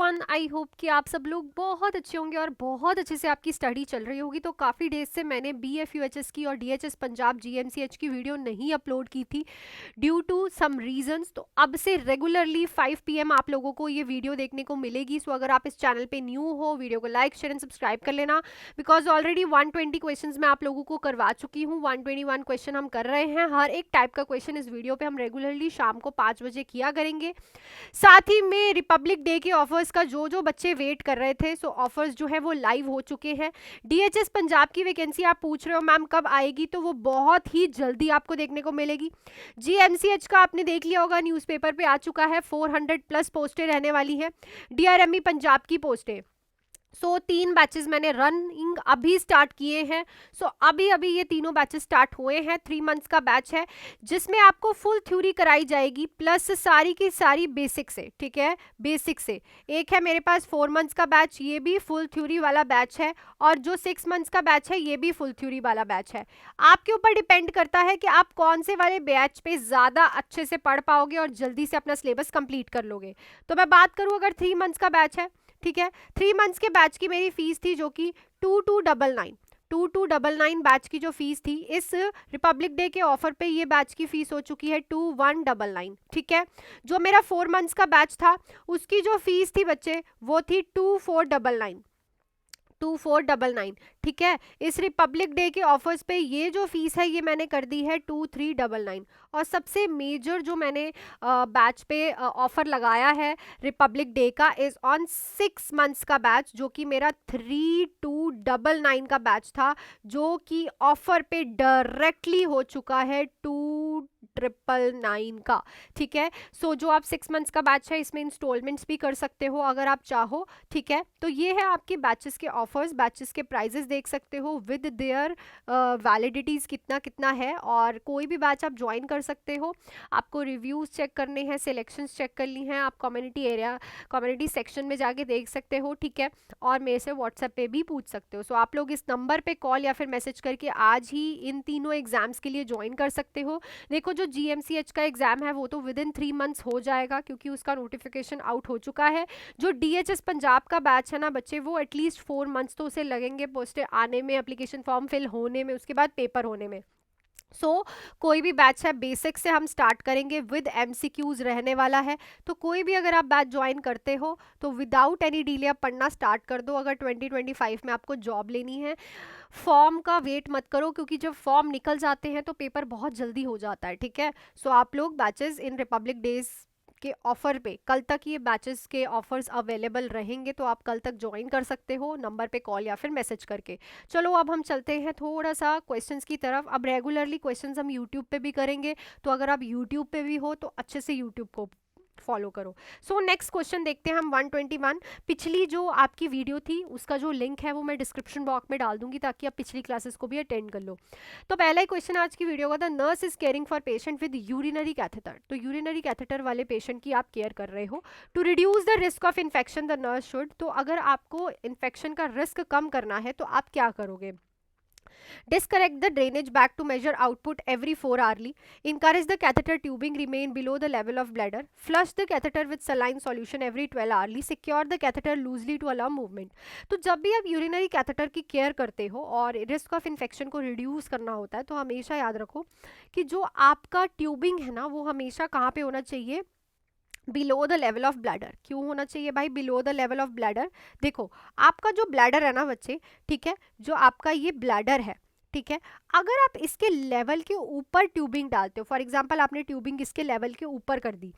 Everyone, I hope कि आप सब लोग बहुत अच्छे होंगे और बहुत अच्छे से आपकी स्टडी चल रही होगी। तो काफ़ी डेज से मैंने BFUHS की और DHS पंजाब GMCH की वीडियो नहीं अपलोड की थी ड्यू टू सम रीजंस। तो अब से रेगुलरली 5 PM आप लोगों को ये वीडियो देखने को मिलेगी। सो अगर आप इस चैनल पे न्यू हो, वीडियो को लाइक शेयर एंड सब्सक्राइब कर लेना, बिकॉज ऑलरेडी 120 क्वेश्चंस मैं आप लोगों को करवा चुकी हूँ। 121 क्वेश्चन हम कर रहे हैं। हर एक टाइप का क्वेश्चन इस वीडियो पे हम रेगुलरली शाम को 5 बजे किया करेंगे। साथ ही में रिपब्लिक डे के ऑफर्स का जो जो बच्चे वेट कर रहे थे, सो ऑफर्स जो है वो लाइव हो चुके हैं। DHS पंजाब की वैकेंसी आप पूछ रहे हो मैम कब आएगी, तो वो बहुत ही जल्दी आपको देखने को मिलेगी। GMCH का आपने देख लिया होगा, न्यूज़पेपर पे आ चुका है। 400 प्लस पोस्टें रहने वाली है। DRME पंजाब की पोस्टें, सो 3 बैचेस मैंने रनिंग अभी स्टार्ट किए हैं। सो अभी अभी ये तीनों बैचेस स्टार्ट हुए हैं। 3 मंथ्स का बैच है जिसमें आपको फुल थ्योरी कराई जाएगी प्लस सारी की सारी बेसिक से, ठीक है, बेसिक से। एक है मेरे पास 4 मंथ्स का बैच, ये भी फुल थ्योरी वाला बैच है, और जो 6 मंथ्स का बैच है ये भी फुल थ्योरी वाला बैच है। आपके ऊपर डिपेंड करता है कि आप कौन से वाले बैच पे ज़्यादा अच्छे से पढ़ पाओगे और जल्दी से अपना सिलेबस कंप्लीट कर लोगे। तो मैं बात करूँ, अगर 3 मंथ्स का बैच है, ठीक है, 3 मंथ्स के बैच की मेरी फीस थी जो कि 2299 बैच की जो फीस थी, इस रिपब्लिक डे के ऑफर पे ये बैच की फीस हो चुकी है 2199, ठीक है। जो मेरा 4 मंथ्स का बैच था उसकी जो फीस थी बच्चे वो थी 2499, ठीक है। इस रिपब्लिक डे के ऑफर्स पे ये जो फीस है ये मैंने कर दी है 2399। और सबसे मेजर जो मैंने बैच पे ऑफर लगाया है रिपब्लिक डे का इज ऑन 6 मंथ्स का बैच, जो कि मेरा 3299 का बैच था, जो कि ऑफर पे डायरेक्टली हो चुका है 2999 का, ठीक है। सो जो आप 6 मंथ्स का बैच है इसमें इंस्टॉलमेंट्स भी कर सकते हो अगर आप चाहो, ठीक है। तो ये है आपके बैचेस के ऑफर्स, बैचेस के प्राइजेस देख सकते हो विद देयर वैलिडिटीज कितना कितना है, और कोई भी बैच आप ज्वाइन कर सकते हो। आपको रिव्यूज चेक करने हैं, सिलेक्शंस चेक करनी है, आप कम्युनिटी सेक्शन में जाके देख सकते हो, ठीक है। और मेरे से व्हाट्सएप पे भी पूछ सकते हो। सो आप लोग इस नंबर पे कॉल या फिर मैसेज करके आज ही इन तीनों एग्जाम्स के लिए ज्वाइन कर सकते हो। देखो, जो GMCH का एग्जाम है वो तो विद इन 3 मंथ्स हो जाएगा क्योंकि उसका नोटिफिकेशन आउट हो चुका है। जो DHS पंजाब का बैच है ना बच्चे, वो एटलीस्ट 4 मंथ्स तो उसे लगेंगे पोस्टें आने में, एप्लीकेशन फॉर्म फिल होने में, उसके बाद पेपर होने में। कोई भी बैच है बेसिक से हम स्टार्ट करेंगे, विद MCQs रहने वाला है। तो कोई भी अगर आप बैच ज्वाइन करते हो तो विदाउट एनी डिले आप पढ़ना स्टार्ट कर दो अगर 2025 में आपको जॉब लेनी है। फॉर्म का वेट मत करो क्योंकि जब फॉर्म निकल जाते हैं तो पेपर बहुत जल्दी हो जाता है, ठीक है। सो आप लोग बैचेस इन रिपब्लिक डेज के ऑफर पे, कल तक ये बैचेस के ऑफर्स अवेलेबल रहेंगे, तो आप कल तक ज्वाइन कर सकते हो नंबर पे कॉल या फिर मैसेज करके। चलो अब हम चलते हैं थोड़ा सा क्वेश्चंस की तरफ। अब रेगुलरली क्वेश्चंस हम यूट्यूब पे भी करेंगे, तो अगर आप यूट्यूब पे भी हो तो अच्छे से यूट्यूब को फॉलो करो। सो नेक्स्ट क्वेश्चन देखते हैं हम 121। पिछली जो आपकी वीडियो थी उसका जो लिंक है वो मैं डिस्क्रिप्शन बॉक्स में डाल दूंगी ताकि आप पिछली क्लासेस को भी अटेंड कर लो। तो पहला ही क्वेश्चन आज की वीडियो का था, nurse is caring for patient with urinary catheter. तो यूरिनरी कैथेटर वाले पेशेंट की आप केयर कर रहे हो। To reduce the risk of infection the nurse should, तो अगर आपको इन्फेक्शन का रिस्क कम करना है तो आप क्या करोगे? Disconnect the drainage bag to measure output every 4 hourly. Encourage the catheter tubing remain below the level of bladder. Flush the catheter with saline solution every 12 hourly. Secure the catheter loosely to allow movement. तो जब भी आप urinary catheter की care करते हो और risk of infection को reduce करना होता है तो हमेशा याद रखो कि जो आपका ट्यूबिंग है ना वो हमेशा कहाँ पे होना चाहिए? Below the level of bladder. क्यों होना चाहिए भाई below the level of bladder? देखो, आपका जो ब्लैडर है ना बच्चे, ठीक है, जो आपका ये ब्लैडर है, ठीक है, अगर आप इसके लेवल के ऊपर ट्यूबिंग डालते हो, फॉर एग्जांपल आपने ट्यूबिंग इसके लेवल के ऊपर कर दी,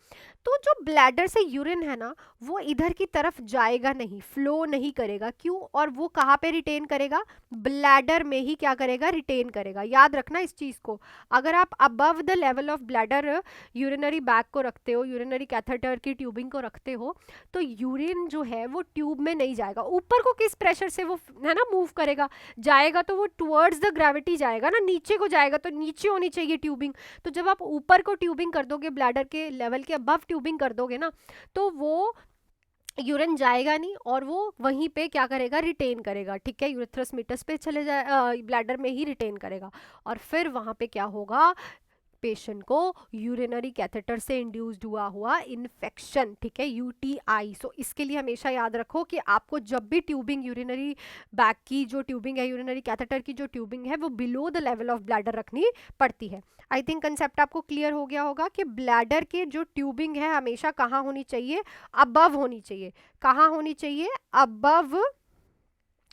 तो जो ब्लैडर से यूरिन है ना वो इधर की तरफ जाएगा नहीं, फ्लो नहीं करेगा। क्यों? और वो कहाँ पे रिटेन करेगा? ब्लैडर में ही क्या करेगा? रिटेन करेगा। याद रखना इस चीज को। अगर आप above the level of bladder urinary bag को रखते हो, यूरिनरी कैथेटर की ट्यूबिंग को रखते हो, तो यूरिन जो है वो ट्यूब में नहीं जाएगा। ऊपर को किस प्रेशर से वो है ना मूव करेगा? जाएगा तो वो टुवर्ड्स द ग्रेविटी जाएगा ना, नीचे को जाएगा, तो नीचे होनी चाहिए ट्यूबिंग। तो जब आप ऊपर को ट्यूबिंग कर दोगे, ब्लैडर के लेवल के अबव ट्यूबिंग कर दोगे ना, तो वो यूरिन जाएगा नहीं और वो वहीं पे क्या करेगा? रिटेन करेगा, ठीक है, यूरेथ्रस मीटस पे चले जाए, ब्लैडर में ही रिटेन करेगा। और फिर वहां पे क्या होगा? पेशेंट को यूरिनरी कैथेटर से इंड्यूस्ड हुआ इन्फेक्शन, ठीक है, यूटीआई। सो इसके लिए हमेशा याद रखो कि आपको जब भी ट्यूबिंग, यूरिनरी बैग की जो ट्यूबिंग है, यूरिनरी कैथेटर की जो ट्यूबिंग है, वो below the level of bladder रखनी पड़ती है। आई थिंक कंसेप्ट आपको क्लियर हो गया होगा कि ब्लैडर के जो ट्यूबिंग है हमेशा कहाँ होनी चाहिए, अबव होनी चाहिए। कहाँ होनी चाहिए, अबव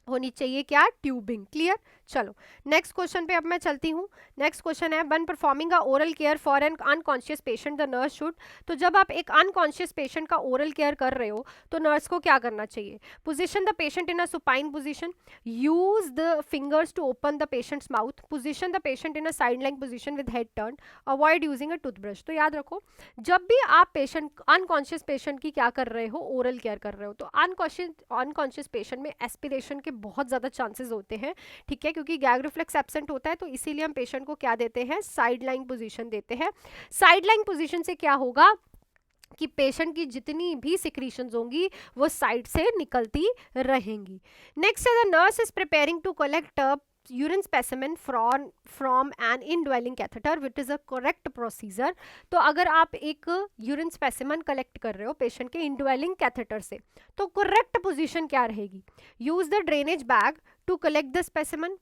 होनी चाहिए क्या, ट्यूबिंग। क्लियर। चलो नेक्स्ट क्वेश्चन पे अब मैं चलती हूँ। नेक्स्ट क्वेश्चन है, when performing a oral care for an unconscious patient the nurse should. तो जब आप एक अनकॉन्शियस पेशेंट का ओरल केयर कर रहे हो तो नर्स को क्या करना चाहिए, position the patient in a supine position, use the fingers to open the patient's mouth, position the patient in a side lying position with head turn, avoid using a toothbrush. तो याद रखो, जब भी आप पेशेंट, अनकॉन्शियस पेशेंट की क्या कर रहे हो, ओरल केयर कर रहे हो, तो अनकॉन्शियस पेशेंट में एस्पिरेशन के बहुत ज़्यादा चांसेस होते हैं, ठीक है, क्योंकि गैग रिफ्लेक्स एब्सेंट होता है। तो इसीलिए हम पेशेंट को क्या देते हैं, साइड लाइन पोजीशन देते हैं। साइड लाइन पोजीशन से क्या होगा कि पेशेंट की जितनी भी सिक्रीशंस होंगी वो साइड से निकलती रहेंगी। नेक्स्ट है, the nurse is preparing to collect urine specimen from an indwelling catheter which is a correct procedure। तो अगर आप एक यूरिन स्पेसिमन कलेक्ट कर रहे हो पेशेंट के इंडवेलिंग कैथेटर से, तो करेक्ट पोजीशन क्या रहेगी, use the drainage bag to collect the specimen,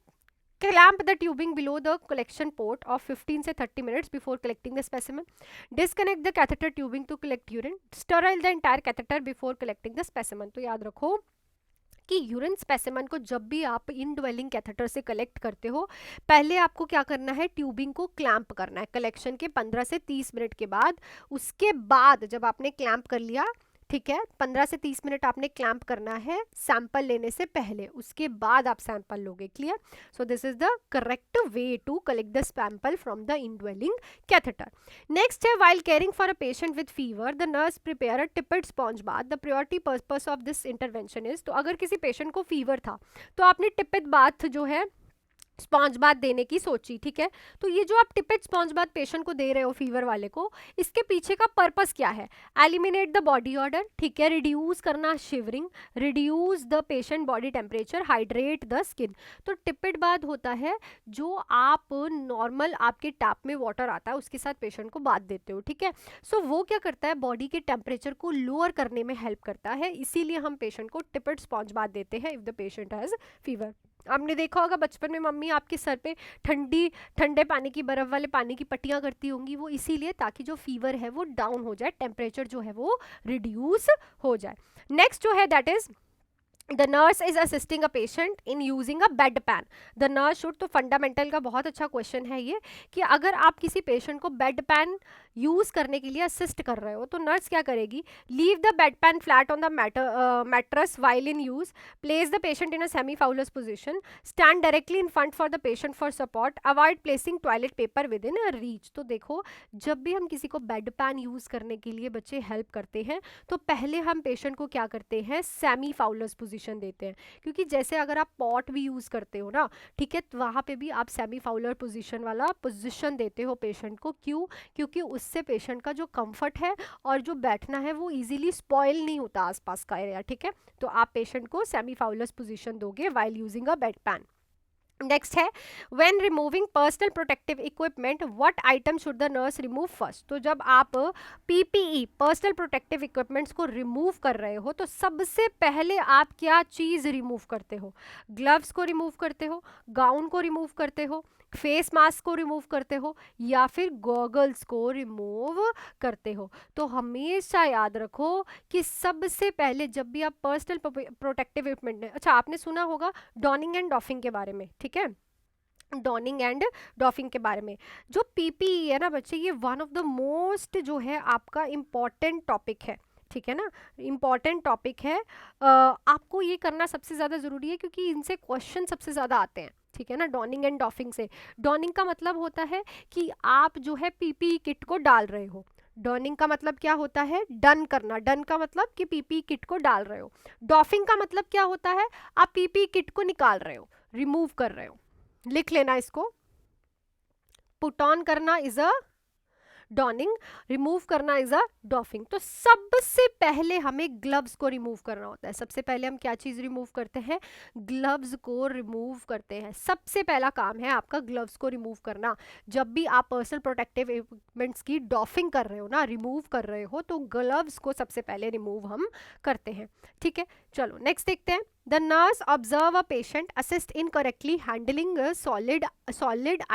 clamp the tubing below the collection port of 15 से 30 minutes before collecting the specimen, disconnect the catheter tubing to collect urine, sterile the entire catheter before collecting the specimen। तो याद रखो कि urine specimen को जब भी आप indwelling catheter से कलेक्ट करते हो, पहले आपको क्या करना है, ट्यूबिंग को क्लैंप करना है कलेक्शन के 15 से 30 मिनट के बाद। उसके बाद जब आपने क्लैंप कर लिया, ठीक है, 15 से 30 मिनट आपने क्लैंप करना है सैंपल लेने से पहले, उसके बाद आप सैंपल लोगे। Clear. So this is the correct way to collect the sample from the indwelling catheter. Next है, while caring for a patient with fever the nurse prepare a tepid sponge bath, the priority purpose of this intervention is. तो अगर किसी patient को fever था तो आपने टिपेड bath जो है स्पॉन्ज बाथ देने की सोची, ठीक है। तो ये जो आप टिपेड स्पॉन्ज बाथ पेशेंट को दे रहे हो फीवर वाले को, इसके पीछे का पर्पस क्या है, एलिमिनेट द बॉडी ऑर्डर, ठीक है, रिड्यूस करना shivering, reduce the patient body temperature, hydrate the skin. तो टिपेड बाथ होता है जो आप नॉर्मल आपके टैप में वाटर आता है उसके साथ पेशेंट को बाथ देते हो, ठीक है। सो वो क्या करता है, बॉडी के टेम्परेचर को लोअर करने में हेल्प करता है, इसीलिए हम पेशेंट को टिपेड स्पॉन्ज बाथ देते हैं if the patient has fever. आपने देखा होगा बचपन में मम्मी आपके सर पे ठंडे पानी की, बर्फ वाले पानी की पट्टियां करती होंगी, वो इसीलिए ताकि जो फीवर है वो डाउन हो जाए, टेम्परेचर जो है वो रिड्यूस हो जाए। नेक्स्ट जो है that is the nurse is assisting a patient in using a bed pan, the nurse should. तो फंडामेंटल का बहुत अच्छा क्वेश्चन है ये कि अगर आप किसी पेशेंट को बेड पैन यूज करने के लिए असिस्ट कर रहे हो तो नर्स क्या करेगी, leave the bed pan flat on the mattress while in use, place the patient in a semi Fowler's position, stand directly in front for the patient for support, avoid placing toilet paper within reach. तो देखो, जब भी हम किसी को bed pan use करने के लिए बच्चे हेल्प करते हैं तो पहले हम पेशेंट को क्या करते हैं, सेमी फाउलस पोजीशन देते हैं, क्योंकि जैसे अगर आप पॉट भी यूज करते हो ना, ठीक है, तो वहाँ पे भी आप सेमी फाउलर पोजीशन वाला पोजीशन देते हो पेशेंट को। क्यों, क्योंकि उससे पेशेंट का जो कंफर्ट है और जो बैठना है वो इजीली स्पॉइल नहीं होता आसपास का एरिया, ठीक है। तो आप पेशेंट को सेमी फाउलस पोजीशन दोगे while using a bed pan. Next है, when removing personal protective equipment what item should the nurse remove first. तो जब आप पीपीई पर्सनल प्रोटेक्टिव इक्विपमेंट्स को रिमूव कर रहे हो तो सबसे पहले आप क्या चीज़ रिमूव करते हो, ग्लव्स को रिमूव करते हो, गाउन को रिमूव करते हो, फेस मास्क को रिमूव करते हो, या फिर गॉगल्स को रिमूव करते हो। तो हमेशा याद रखो कि सबसे पहले जब भी आप पर्सनल प्रोटेक्टिव इक्विपमेंट, अच्छा आपने सुना होगा डॉनिंग एंड डॉफिंग के बारे में, ठीक है, डॉनिंग एंड डॉफिंग के बारे में। जो पीपीई है ना बच्चे, ये वन ऑफ द मोस्ट जो है आपका इम्पॉर्टेंट टॉपिक है, ठीक है ना, इम्पॉर्टेंट टॉपिक है। आपको ये करना सबसे ज़्यादा ज़रूरी है क्योंकि इनसे क्वेश्चन सबसे ज़्यादा आते हैं, ठीक है ना। डॉनिंग एंड डॉफिंग से, डॉनिंग का मतलब होता है कि आप जो है पीपीई किट को डाल रहे हो, डॉनिंग का मतलब क्या होता है, डन करना, डन का मतलब कि पीपीई किट को डाल रहे हो। डॉफिंग का मतलब क्या होता है, आप पीपीई किट को निकाल रहे हो, रिमूव कर रहे हो। लिख लेना इसको, पुट ऑन करना इज अ डॉनिंग, रिमूव करना इज अ डॉफिंग। तो सबसे पहले हमें ग्लव्स को रिमूव करना होता है। सबसे पहले हम क्या चीज रिमूव करते हैं? ग्लव्स को रिमूव करते हैं। सबसे पहला काम है आपका ग्लव्स को रिमूव करना। जब भी आप पर्सनल प्रोटेक्टिव इक्विपमेंट्स की डॉफिंग कर रहे हो ना, रिमूव कर रहे हो, तो ग्लव्स को सबसे पहले रिमूव हम करते हैं। ठीक है, चलो नेक्स्ट देखते हैं। The nurse observe a patient assist in correctly handling a soiled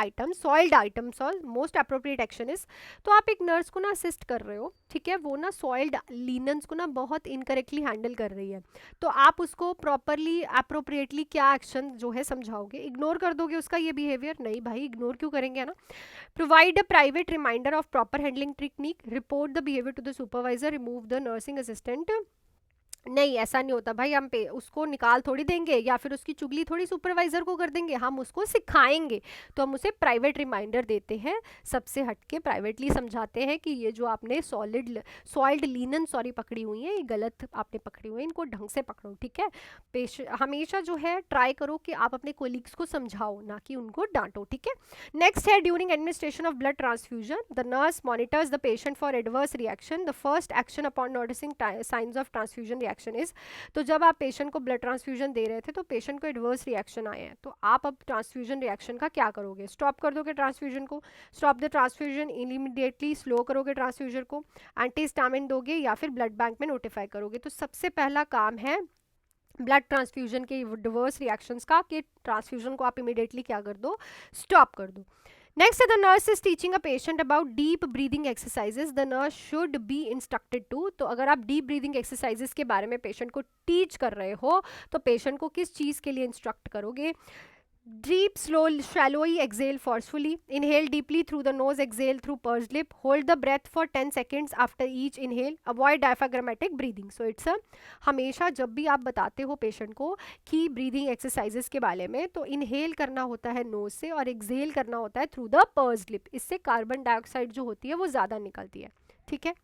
items or most appropriate action is। तो आप एक नर्स को ना असिस्ट कर रहे हो, ठीक है, वो ना सॉइल्ड लिनन्स को ना बहुत इनकरेक्टली हैंडल कर रही है, तो आप उसको प्रॉपरली अप्रोप्रिएटली क्या एक्शन जो है समझाओगे? इग्नोर कर दोगे उसका ये बिहेवियर? नहीं भाई, इग्नोर क्यों करेंगे ना। Provide a private reminder of proper handling technique, report the behaviour to the supervisor, remove the nursing assistant. नहीं, ऐसा नहीं होता भाई, हम पे उसको निकाल थोड़ी देंगे या फिर उसकी चुगली थोड़ी सुपरवाइजर को कर देंगे, हम उसको सिखाएंगे। तो हम उसे प्राइवेट रिमाइंडर देते हैं, सबसे हटके प्राइवेटली समझाते हैं कि ये जो आपने सॉइल्ड लिनन पकड़ी हुई है, ये गलत आपने पकड़ी हुई है, इनको ढंग से पकड़ो। ठीक है, हमेशा जो है ट्राई करो कि आप अपने कोलीग्स को समझाओ, ना कि उनको डांटो। ठीक है, नेक्स्ट है during administration of blood transfusion the nurse monitors the patient for adverse reaction, the first action upon noticing science of transfusion reaction is. तो जब आप पेशेंट को ब्लड ट्रांसफ्यूजन दे रहे थे तो पेशेंट को एडवर्स रिएक्शन आए हैं, तो आप अब ट्रांसफ्यूजन रिएक्शन का क्या करोगे? स्टॉप कर दोगे ट्रांसफ्यूजन को, stop the transfusion immediately, slow करोगे ट्रांसफ्यूजन को, एंटीहिस्टामिन दोगे या फिर ब्लड बैंक में नोटिफाई करोगे। तो सबसे पहला काम है ब्लड ट्रांसफ्यूजन के डिवर्स रिएक्शंस का, कि ट्रांसफ्यूजन को आप इमीडिएटली क्या कर दो? स्टॉप कर दो। Next, the nurse is teaching a patient about deep breathing exercises. The nurse should be instructed to। तो अगर आप deep breathing exercises के बारे में पेशेंट को टीच कर रहे हो, तो पेशेंट को किस चीज़ के लिए इंस्ट्रक्ट करोगे? Deep, slow, shallowly exhale forcefully. Inhale deeply through the nose, exhale through pursed lip. Hold the breath for 10 seconds after each inhale. Avoid diaphragmatic breathing. So it's a हमेशा जब भी आप बताते हो पेशेंट को कि ब्रीदिंग एक्सरसाइजेस के बारे में, तो इनहेल करना होता है नोज से और एक्सहेल करना होता है थ्रू द पर्स्ड लिप। इससे कार्बन डाइऑक्साइड जो होती है वो ज़्यादा निकलती है। ठीक है,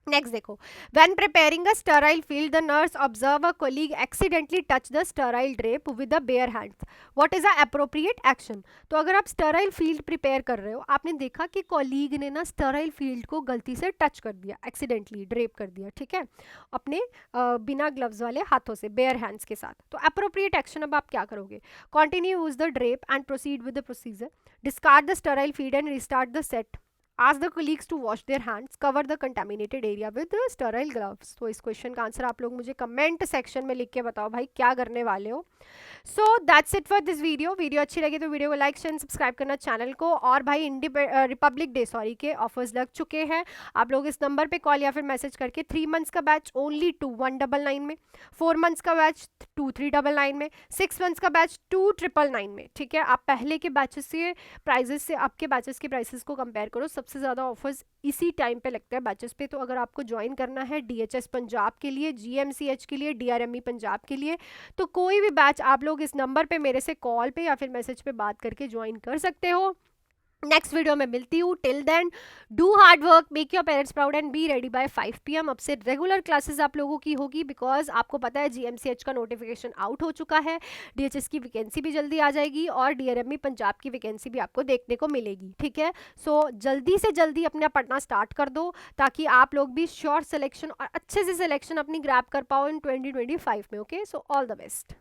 नेक्स्ट देखो, when preparing a sterile field, the nurse observe a colleague accidentally touch the sterile drape with the bare hands. What is the appropriate action? तो अगर आप sterile field prepare कर रहे हो, आपने देखा कि colleague ने ना sterile field को गलती से touch कर दिया, accidentally drape कर दिया, ठीक है, अपने बिना gloves वाले हाथों से, bare hands के साथ। तो appropriate action अब आप क्या करोगे? Continue use the drape and proceed with the procedure. Discard the sterile field and restart the set. Ask the colleagues to wash their hands. Cover the contaminated area with the sterile gloves. तो इस question का answer आप लोग मुझे comment section में लिख के बताओ भाई क्या करने वाले हो। So that's it for this video. Video अच्छी लगी तो वीडियो को लाइक शेयर सब्सक्राइब करना चैनल को। और भाई रिपब्लिक डे के ऑफर्स लग चुके हैं। आप लोग इस नंबर पे कॉल या फिर मैसेज करके 3 मंथ्स का बैच ओनली 2199 में, 4 मंथ्स का बैच 2399 में, 6 मंथ्स का बैच 2999 में। ठीक है, आप पहले के बैचेस के प्राइजेस से आपके बैचेस के प्राइसेस को कंपेयर करो, सबसे ज़्यादा ऑफर्स इसी टाइम पे लगता है बैचेस पे। तो अगर आपको ज्वाइन करना है DHS पंजाब के लिए, GMCH के लिए, DRME पंजाब के लिए, तो कोई भी बैच आप लोग इस नंबर पे मेरे से कॉल पे या फिर मैसेज पे बात करके ज्वाइन कर सकते हो। नेक्स्ट वीडियो में मिलती हूँ। Till then do hard work, make your parents proud and be ready by 5 PM। अब से रेगुलर क्लासेस आप लोगों की होगी, बिकॉज आपको पता है GMCH का नोटिफिकेशन आउट हो चुका है, DHS की वैकेंसी भी जल्दी आ जाएगी और DRME पंजाब की वैकेंसी भी आपको देखने को मिलेगी। ठीक है, सो जल्दी से जल्दी अपना पढ़ना स्टार्ट कर दो, ताकि आप लोग भी श्योर सिलेक्शन और अच्छे से सिलेक्शन अपनी ग्रैब कर पाओ इन 2025 में। Okay, so all the best.